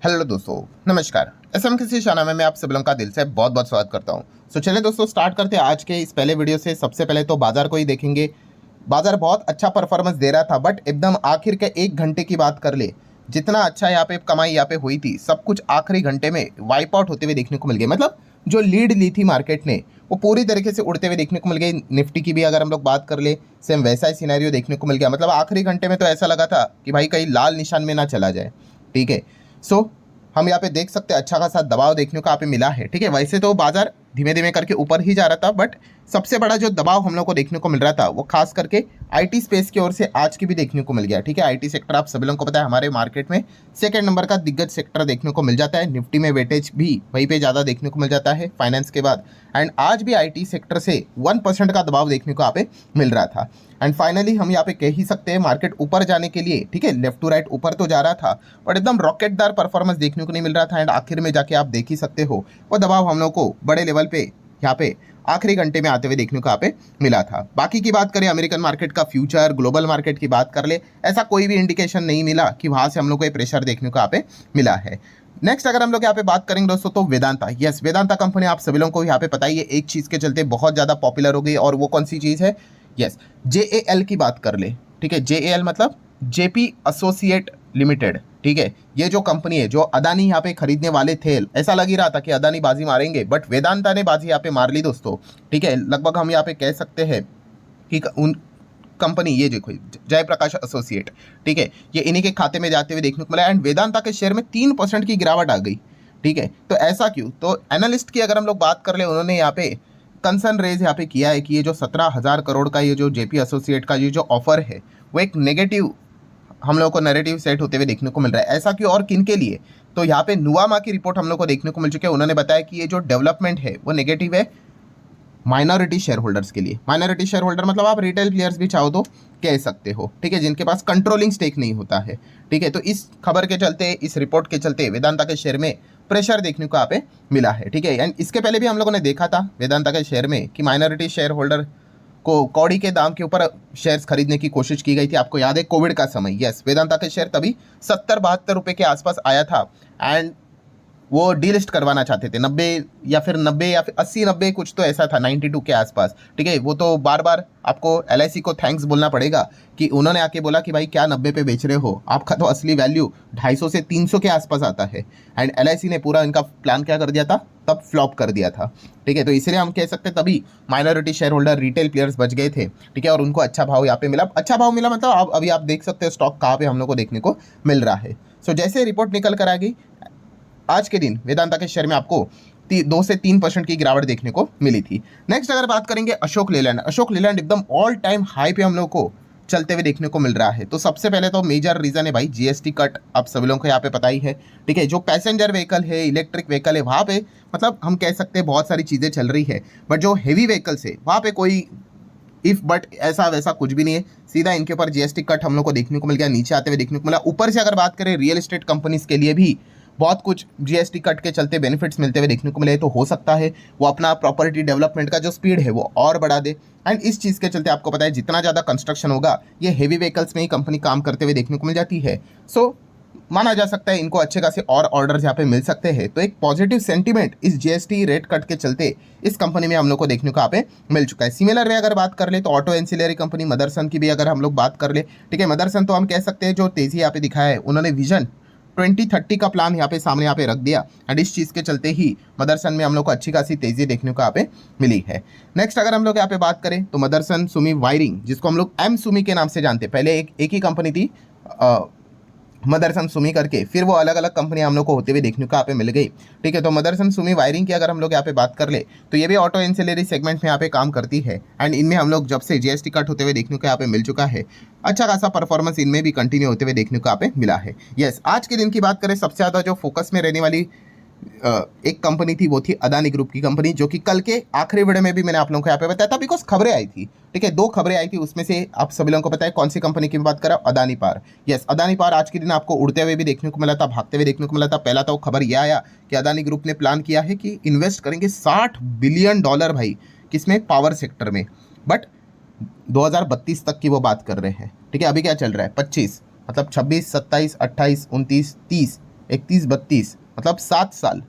Hello दोस्तों, नमस्कार। SM किसी शाना में मैं आप सभी लोगों का दिल से बहुत बहुत स्वागत करता हूं। चलिए दोस्तों, स्टार्ट करते हैं आज के इस पहले वीडियो से। सबसे पहले तो बाजार को ही देखेंगे। बाजार बहुत अच्छा परफॉर्मेंस दे रहा था, बट एकदम आखिर के 1 घंटे की बात कर ले, जितना अच्छा यहाँ पे कमाई यहाँ पे हुई थी, सब कुछ आखिरी घंटे में वाइप आउट होते हुए देखने को मिल गया। मतलब जो लीड ली थी मार्केट ने, वो पूरी तरीके से उड़ते हुए देखने को मिल गई। निफ्टी की भी अगर हम लोग बात कर ले, सेम वैसा ही सिनेरियो देखने को मिल गया। मतलब आखिरी घंटे में तो ऐसा लगा था कि भाई कहीं लाल निशान में ना चला जाए। ठीक है, सो हम यहाँ पे देख सकते हैं अच्छा खासा दबाव देखने को यहाँ पे मिला है। ठीक है, वैसे तो बाजार धीमे धीमे करके ऊपर ही जा रहा था, बट सबसे बड़ा जो दबाव हम लोग को देखने को मिल रहा था वो खास करके आईटी स्पेस की ओर से आज की भी देखने को मिल गया। ठीक है, आईटी सेक्टर आप सभी लोगों को पता है हमारे मार्केट में सेकंड नंबर का दिग्गज सेक्टर देखने को मिल जाता है। निफ्टी में वेटेज भी वहीं पे ज़्यादा देखने को मिल जाता है फाइनेंस के बाद। एंड आज भी आईटी सेक्टर से 1% का दबाव देखने को यहाँ पे मिल रहा था। एंड फाइनली हम यहाँ पे कह ही सकते हैं मार्केट ऊपर जाने के लिए, ठीक है, लेफ्ट टू राइट ऊपर तो जा रहा था, बट एकदम रॉकेटदार परफॉर्मेंस देखने को नहीं मिल रहा था। एंड आखिर में जाके आप देख ही सकते हो वो दबाव हम लोग को बड़े लेवल पे यहाँ पे आखिरी घंटे में आते हुए देखने को यहाँ पे मिला था। बाकी की बात करें, अमेरिकन मार्केट का फ्यूचर, ग्लोबल मार्केट की बात कर ले, ऐसा कोई भी इंडिकेशन नहीं मिला कि वहां से हम लोग को ये प्रेशर देखने को यहाँ पे मिला है। नेक्स्ट अगर हम लोग यहाँ पे बात करेंगे दोस्तों, तो वेदांता। यस, वेदांता कंपनी आप सभी लोगों को यहाँ पे पता ही है, एक चीज के चलते बहुत ज्यादा पॉपुलर हो गई, और वो कौन सी चीज है? यस, जेएएल की बात कर ले। ठीक है, जेएएल मतलब जेपी एसोसिएट लिमिटेड। ठीक है, ये जो कंपनी है, जो अदानी यहाँ पे खरीदने वाले थे, ऐसा लग ही रहा था कि अदानी बाजी मारेंगे, बट वेदांता ने बाजी यहाँ पे मार ली दोस्तों। ठीक है, लगभग हम यहाँ पे कह सकते हैं कि उन कंपनी, ये देखो जयप्रकाश एसोसिएट, ठीक है, ये इन्हीं के खाते में जाते हुए देखने को मिला। एंड वेदांता के शेयर में 3% की गिरावट आ गई। ठीक है, तो ऐसा क्यों? तो एनालिस्ट की अगर हम लोग बात कर ले, उन्होंने यहाँ पे कंसर्न रेज यहाँ पे किया है कि ये जो 17,000 करोड़ का ये जो जेपी एसोसिएट का ये जो ऑफर है, वो एक नेगेटिव हम लोगों को नैरेटिव सेट होते हुए देखने को मिल रहा है। ऐसा क्यों और किन के लिए? तो यहाँ पे नुवामा की रिपोर्ट हम लोग को देखने को मिल चुकी है। उन्होंने बताया कि ये जो डेवलपमेंट है वो नेगेटिव है माइनॉरिटी शेयर होल्डर्स के लिए। माइनॉरिटी शेयर होल्डर मतलब आप रिटेल प्लेयर्स भी चाहो तो कह सकते हो, ठीक है, जिनके पास कंट्रोलिंग स्टेक नहीं होता है। ठीक है, तो इस खबर के चलते, इस रिपोर्ट के चलते वेदांता के शेयर में प्रेशर देखने को यहाँ पे मिला है। ठीक है, एंड इसके पहले भी हम लोगों ने देखा था वेदांता के शेयर में कि माइनॉरिटी शेयर होल्डर को कौड़ी के दाम के ऊपर शेयर्स खरीदने की कोशिश की गई थी। आपको याद है कोविड का समय, यस, वेदांता के शेयर तभी 70-72 रुपये के आसपास आया था। एंड वो डीलिस्ट करवाना चाहते थे 90 या फिर 80-90 कुछ तो ऐसा था, 92 के आसपास। ठीक है, वो तो बार बार आपको एलआईसी को थैंक्स बोलना पड़ेगा कि उन्होंने आके बोला कि भाई क्या 90 पे बेच रहे हो, आपका तो असली वैल्यू 250 से 300 के आसपास आता है। एंड एलआईसी ने पूरा इनका प्लान क्या कर दिया था, तब फ्लॉप कर दिया था। ठीक है, तो इसलिए हम कह सकते तभी minority share holder, retail players बच गए थे। ठीक है, और उनको अच्छा भाव यहाँ पे मिला। अच्छा भाव मिला मतलब अब अभी आप देख सकते हो स्टॉक कहाँ पे हम लोग को देखने को मिल रहा है। सो जैसे रिपोर्ट निकल कर आ गई, आज के दिन वेदांता के शेयर में आपको 2 से 3% की गिरावट देखने को मिली थी। नेक्स्ट अगर बात करेंगे अशोक लेलैंड। अशोक लेलैंड एकदम ऑल टाइम हाई पे हम लोग को चलते हुए देखने को मिल रहा है। तो सबसे पहले तो मेजर रीजन है भाई जीएसटी कट, आप सभी लोगों को यहाँ पे पता ही है। ठीक है, जो पैसेंजर व्हीकल है, इलेक्ट्रिक व्हीकल है, वहाँ पे मतलब हम कह सकते हैं बहुत सारी चीज़ें चल रही है, बट जो हेवी व्हीकल्स है वहाँ पे कोई इफ बट ऐसा वैसा कुछ भी नहीं है। सीधा इनके ऊपर जीएसटी कट हम लोग को देखने को मिल गया, नीचे आते हुए देखने को मिला। ऊपर से अगर बात करें रियल एस्टेट कंपनीज के लिए भी बहुत कुछ जीएसटी कट के चलते बेनिफिट्स मिलते हुए देखने को मिले। तो हो सकता है वो अपना प्रॉपर्टी डेवलपमेंट का जो स्पीड है वो और बढ़ा दे। एंड इस चीज़ के चलते आपको पता है जितना ज़्यादा कंस्ट्रक्शन होगा, ये हेवी व्हीकल्स में ही कंपनी काम करते हुए देखने को मिल जाती है। सो माना जा सकता है इनको अच्छे खासे और ऑर्डर्स यहाँ पे मिल सकते हैं। तो एक पॉजिटिव सेंटीमेंट इस जीएसटी रेट कट के चलते इस कंपनी में हम लोग को देखने को यहाँ पे मिल चुका है। सिमिलर वे अगर बात कर ले तो ऑटो एंसिलरी कंपनी मदरसन की भी अगर हम लोग बात कर ले, ठीक है, मदरसन तो हम कह सकते हैं जो तेजी यहाँ पे दिखाया है, उन्होंने विजन 2030 का प्लान यहाँ पे सामने यहाँ पे रख दिया। एंड इस चीज़ के चलते ही मदरसन में हम लोग को अच्छी खासी तेजी देखने को यहाँ पे मिली है। नेक्स्ट अगर हम लोग यहाँ पे बात करें तो मदरसन सुमी वायरिंग, जिसको हम लोग एम सुमी के नाम से जानते हैं, पहले एक ही कंपनी थी मदरसन सुमी करके, फिर वो अलग अलग कंपनी हम लोग को होते हुए देखने को यहाँ पे मिल गई। ठीक है, तो मदरसन सुमी वायरिंग की अगर हम लोग यहाँ पे बात कर ले तो ये भी ऑटो एंसिलरी सेगमेंट में यहाँ पे काम करती है। एंड इनमें हम लोग जब से जीएसटी कट होते हुए देखने को यहाँ पे मिल चुका है, अच्छा खासा परफॉर्मेंस इनमें भी कंटिन्यू होते हुए देखने को यहाँ पे मिला है। यस, आज के दिन की बात करें सबसे ज़्यादा जो फोकस में रहने वाली एक कंपनी थी वो थी अदानी ग्रुप की कंपनी, जो कि कल के आखिरी वीडियो में भी मैंने आप लोगों को यहाँ पे बताया था, बिकॉज खबरें आई थी। ठीक है, 2 खबरें आई थी, उसमें से आप सभी लोगों को पता है कौन सी कंपनी की बात कर रहा हूँ, Adani power. Yes, Adani power आज के दिन आपको उड़ते हुए भी देखने को मिला था, भागते हुए देखने को मिला था। पहला तो खबर यह आया कि अदानी ग्रुप ने प्लान किया है कि इन्वेस्ट करेंगे $60 बिलियन भाई, किसमें? पावर सेक्टर में। बट 2032 तक की वो बात कर रहे हैं। ठीक है, अभी क्या चल रहा है? 25, मतलब 26, 27, 28, 29, 30, 31-32 मतलब 7 साल,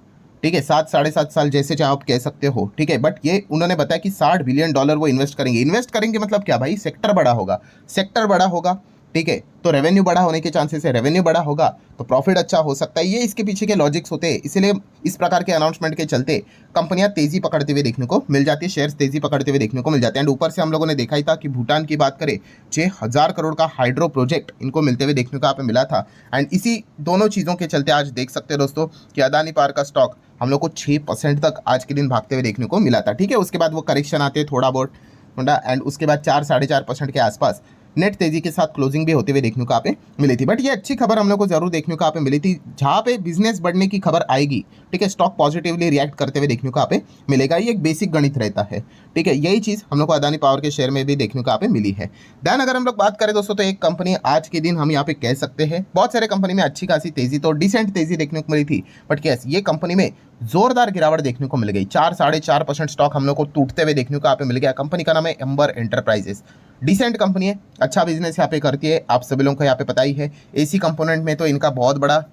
ठीक है, 7 साढ़े 7 साल जैसे चाहे आप कह सकते हो, ठीक है। बट ये उन्होंने बताया कि $60 बिलियन वो इन्वेस्ट करेंगे मतलब क्या भाई, सेक्टर बड़ा होगा, सेक्टर बड़ा होगा, ठीक है, तो रेवेन्यू बड़ा होने के चांसेस है, रेवेन्यू बड़ा होगा तो प्रॉफिट अच्छा हो सकता है। ये इसके पीछे के लॉजिक्स होते हैं, इसलिए इस प्रकार के अनाउंसमेंट के चलते कंपनियां तेजी पकड़ते हुए देखने को मिल जाती है, शेयर्स तेजी पकड़ते हुए देखने को मिल जाते हैं। एंड ऊपर से हम लोगों ने देखा ही था कि भूटान की बात करें, 6,000 करोड़ का हाइड्रो प्रोजेक्ट इनको मिलते हुए देखने को यहाँ पे मिला था। एंड इसी दोनों चीज़ों के चलते आज देख सकते हैं दोस्तों कि अदानी पावर का स्टॉक हम लोग को 6% तक आज के दिन भागते हुए देखने को मिला था, ठीक है। उसके बाद वो करेक्शन आते थोड़ा बहुत, एंड उसके बाद 4 साढ़े 4% के आसपास नेट तेजी के साथ क्लोजिंग भी होते हुए देखने को यहाँ पे मिली थी। बट ये अच्छी खबर हम लोग को जरूर देखने को यहाँ पे मिली थी, जहाँ पे बिजनेस बढ़ने की खबर आएगी, ठीक है, स्टॉक पॉजिटिवली रिएक्ट करते हुए देखने को यहाँ पे मिलेगा। ये एक बेसिक गणित रहता है, ठीक है। यही चीज़ हम लोग को अदानी पावर के शेयर में भी देखने को यहाँ पे मिली है। देन अगर हम लोग बात करें दोस्तों, तो एक कंपनी आज के दिन हम यहाँ पे कह सकते हैं, बहुत सारे कंपनी में अच्छी खासी तेजी तो डिसेंट तेजी देखने को मिली थी, बट कैसे ये कंपनी में जोरदार गिरावट देखने को मिल गई। 4 साढ़े 4% स्टॉक हम लोग को टूटते हुए देखने को यहाँ पे मिल गया। कंपनी का नाम है एम्बर एंटरप्राइजेस, डिसेंट कंपनी है, अच्छा बिजनेस यहाँ पे करती है, आप सभी लोगों को यहाँ पे पता ही है। एसी कंपोनेंट में तो इनका बहुत बड़ा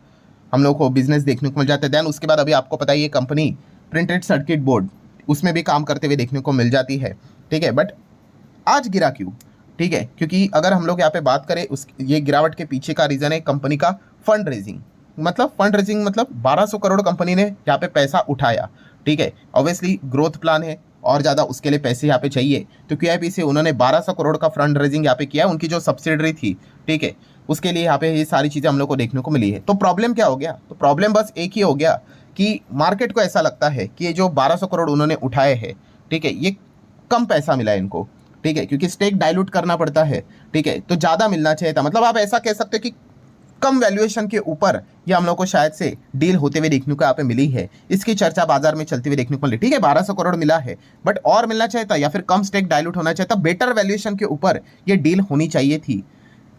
हम लोग को बिजनेस देखने को मिल जाता है। देन उसके बाद अभी आपको पता ही है कंपनी प्रिंटेड सर्किट बोर्ड उसमें भी काम करते हुए देखने को मिल जाती है, ठीक है। बट आज गिरा क्यों, ठीक है, क्योंकि अगर हम लोग यहाँ पे बात करें उस ये गिरावट के पीछे का रीज़न है कंपनी का फंड रेजिंग। मतलब 1200 करोड़ कंपनी ने यहाँ पे पैसा उठाया, ठीक है। ऑब्वियसली ग्रोथ प्लान है और ज़्यादा उसके लिए पैसे यहाँ पे चाहिए, तो QIP से उन्होंने 1200 करोड़ का फंड रेजिंग यहाँ पे किया है, उनकी जो सब्सिडरी थी, ठीक है, उसके लिए यहाँ पे ये सारी चीज़ें हम लोग को देखने को मिली है। तो प्रॉब्लम क्या हो गया, तो प्रॉब्लम बस एक ही हो गया कि मार्केट को ऐसा लगता है कि ये जो 1200 करोड़ उन्होंने उठाए हैं, ठीक है, ये कम पैसा मिला है इनको, ठीक है, क्योंकि स्टेक डाइल्यूट करना पड़ता है, ठीक है, तो ज़्यादा मिलना चाहिए था। मतलब आप ऐसा कह सकते हो कि कम वैल्यूएशन के ऊपर ये हम लोग को शायद से डील होते हुए देखने को यहाँ पे मिली है। इसकी चर्चा बाजार में चलती हुई देखने को मिली, ठीक है, 1200 करोड़ मिला है, बट और मिलना चाहिए था या फिर कम स्टेक डाइल्यूट होना चाहिए था, बेटर वैल्यूएशन के ऊपर ये डील होनी चाहिए थी,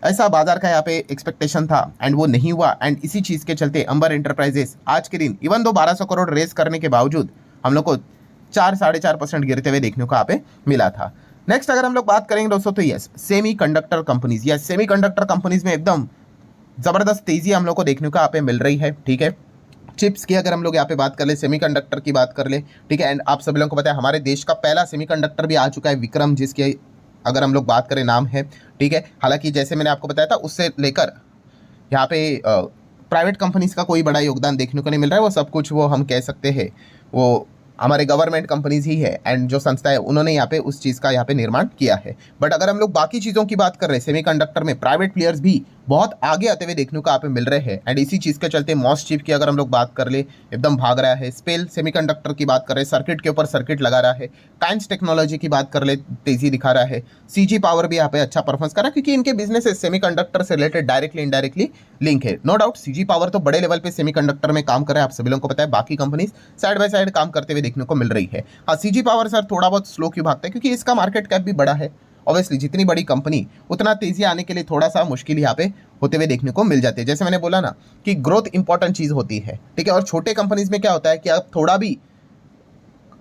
ऐसा बाजार का यहाँ पे एक्सपेक्टेशन था। एंड वो नहीं हुआ, एंड इसी चीज़ के चलते अंबर एंटरप्राइजेस आज के दिन इवन दो 1200 करोड़ रेस करने के बावजूद हम लोग को 4 साढ़े 4% गिरते हुए देखने को यहाँ पे मिला था। नेक्स्ट अगर हम लोग बात करेंगे दोस्तों, तो यस सेमी कंडक्टर कंपनीज, या सेमी कंडक्टर कंपनीज में एकदम ज़बरदस्त तेज़ी हम लोग को देखने को यहाँ पे मिल रही है, ठीक है। चिप्स की अगर हम लोग यहाँ पे बात कर ले, सेमीकंडक्टर की बात कर ले, ठीक है। एंड आप सभी लोगों को पता है हमारे देश का पहला सेमीकंडक्टर भी आ चुका है, विक्रम, जिसकी अगर हम लोग बात करें नाम है, ठीक है। हालांकि जैसे मैंने आपको बताया था उससे लेकर यहाँ पे प्राइवेट कंपनीज का कोई बड़ा योगदान देखने को नहीं मिल रहा है, वो सब कुछ वो हम कह सकते हैं वो हमारे गवर्नमेंट कंपनीज ही है, एंड जो संस्था है उन्होंने यहाँ पे उस चीज़ का यहाँ पे निर्माण किया है। बट अगर हम लोग बाकी चीज़ों की बात कर रहे हैं, सेमीकंडक्टर में प्राइवेट प्लेयर्स भी बहुत आगे आते हुए देखने को यहाँ पे मिल रहे हैं। एंड इसी चीज़ के चलते मॉस चिप की अगर हम लोग बात कर ले, एकदम भाग रहा है। स्पेल सेमीकंडक्टर की बात कर रहे हैं, सर्किट के ऊपर सर्किट लगा रहा है। काइंस टेक्नोलॉजी की बात कर ले, तेजी दिखा रहा है। CG पावर भी यहाँ पे अच्छा परफॉर्मेंस कर रहा है, क्योंकि इनके बिजनेस सेमीकंडक्टर से रिलेटेड डायरेक्टली इनडायरेक्टली लिंक है। नो डाउट CG पावर तो बड़े लेवल पे सेमीकंडक्टर में काम कर रहा है, आप सभी लोगों को पता है। बाकी कंपनीज साइड बाय साइड काम करते हुए देखने को मिल रही है। हाँ, CG पावर सर थोड़ा बहुत स्लो क्यों भागता है, क्योंकि इसका मार्केट कैप भी बड़ा है। ऑब्वियसली जितनी बड़ी कंपनी उतना तेजी आने के लिए थोड़ा सा मुश्किल यहाँ पे होते हुए देखने को मिल जाती है। जैसे मैंने बोला ना कि ग्रोथ इंपॉर्टेंट चीज़ होती है, ठीक है। और छोटे कंपनीज में क्या होता है कि आप थोड़ा भी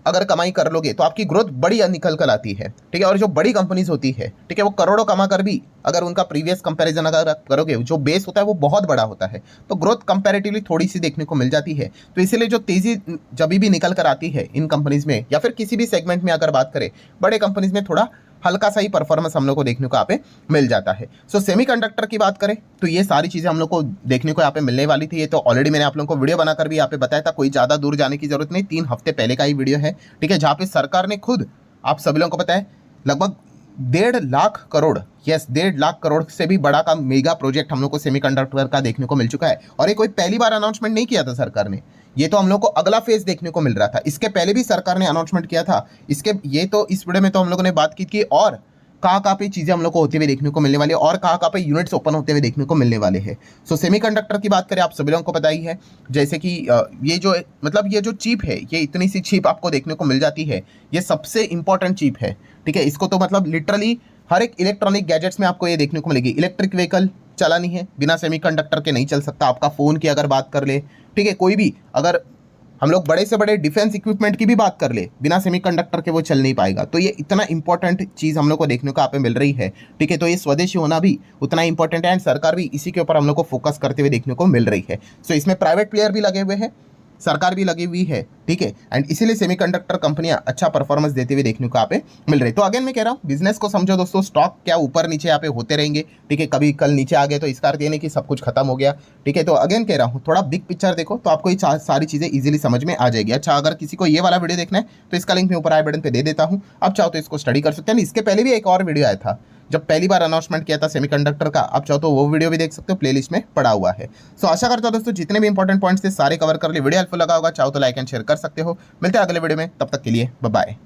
अगर कमाई कर लोगे तो आपकी ग्रोथ बड़ी निकल कर आती है, ठीक है। और जो बड़ी कंपनीज होती है, ठीक है, वो करोड़ों कमा कर भी अगर उनका प्रीवियस कंपैरिजन अगर करोगे, जो बेस होता है वो बहुत बड़ा होता है, तो ग्रोथ कंपैरेटिवली थोड़ी सी देखने को मिल जाती है। तो इसीलिए जो तेजी जब भी निकल कर आती है इन कंपनीज में, या फिर किसी भी सेगमेंट में अगर बात करें, बड़े कंपनीज में थोड़ा हल्का सा ही परफॉर्मेंस हम लोग को देखने को यहाँ पे मिल जाता है। सो सेमीकंडक्टर की बात करें तो ये सारी चीज़ें हम लोग को देखने को यहाँ पे मिलने वाली थी। ये तो ऑलरेडी मैंने आप लोगों को वीडियो बनाकर भी यहाँ पे बताया था, कोई ज़्यादा दूर जाने की जरूरत नहीं, 3 हफ्ते पहले का ही वीडियो है, ठीक है, जहाँ पे सरकार ने खुद आप सभी लोगों को पता है लगभग 1.5 लाख करोड़, यस 1.5 लाख करोड़ से भी बड़ा का मेगा प्रोजेक्ट हम लोग को सेमीकंडक्टर का देखने को मिल चुका है। और ये कोई पहली बार अनाउंसमेंट नहीं किया था सरकार ने, ये तो हम लोग को अगला फेज देखने को मिल रहा था। इसके पहले भी सरकार ने अनाउंसमेंट किया था। ये तो इस वीडियो में तो हम लोगों ने बात की थी, और कहाँ पे चीज़ें हम लोग को होते हुए देखने को मिलने वाली है, और कहाँ पे यूनिट्स ओपन होते हुए देखने को मिलने वाले हैं। सो सेमीकंडक्टर की बात करें, आप सभी लोगों को पता ही है, जैसे कि ये जो चिप है, ये इतनी सी चिप आपको देखने को मिल जाती है, ये सबसे इंपॉर्टेंट चिप है, ठीक है। इसको तो मतलब लिटरली हर एक इलेक्ट्रॉनिक गैजेट्स में आपको ये देखने को मिलेगी। इलेक्ट्रिक व्हीकल चलानी है, बिना सेमीकंडक्टर के नहीं चल सकता। आपका फ़ोन की अगर बात कर ले, ठीक है, कोई भी अगर हम लोग बड़े से बड़े डिफेंस इक्विपमेंट की भी बात कर ले, बिना सेमीकंडक्टर के वो चल नहीं पाएगा। तो ये इतना इंपॉर्टेंट चीज़ हम लोग को देखने को यहाँ पे मिल रही है, ठीक है। तो ये स्वदेशी होना भी उतना इंपॉर्टेंट है एंड सरकार भी इसी के ऊपर हम लोग को फोकस करते हुए देखने को मिल रही है। सो इसमें प्राइवेट प्लेयर भी लगे हुए हैं, सरकार भी लगी हुई है, ठीक है। एंड इसीलिए सेमीकंडक्टर कंपनियां अच्छा परफॉर्मेंस देते हुए देखने को यहाँ पे मिल रही है। तो अगेन मैं कह रहा हूँ, बिजनेस को समझो दोस्तों, स्टॉक क्या ऊपर नीचे यहाँ पे होते रहेंगे, ठीक है। कभी कल नीचे आ गए तो इसका अर्थ ये नहीं कि सब कुछ खत्म हो गया, ठीक है। तो अगेन कह रहा हूँ, थोड़ा बिग पिक्चर देखो तो आपको ये सारी चीज़ें इजीली समझ में आ जाएगी। अच्छा, अगर किसी को ये वाला वीडियो देखना है तो इसका लिंक मैं ऊपर आई बटन पे दे देता हूँ, आप चाहो तो इसको स्टडी कर सकते हैं। इसके पहले भी एक और वीडियो आया था जब पहली बार अनाउंसमेंट किया था सेमीकंडक्टर का, आप चाहो तो वो वीडियो भी देख सकते हो, प्लेलिस्ट में पड़ा हुआ है। सो आशा करता हूं दोस्तों जितने भी इंपॉर्टेंट पॉइंट्स थे सारे कवर कर लिए। वीडियो हेल्पफुल लगा होगा, चाहो तो लाइक एंड शेयर कर सकते हो। मिलते हैं अगले वीडियो में, तब तक के लिए बाय बाय।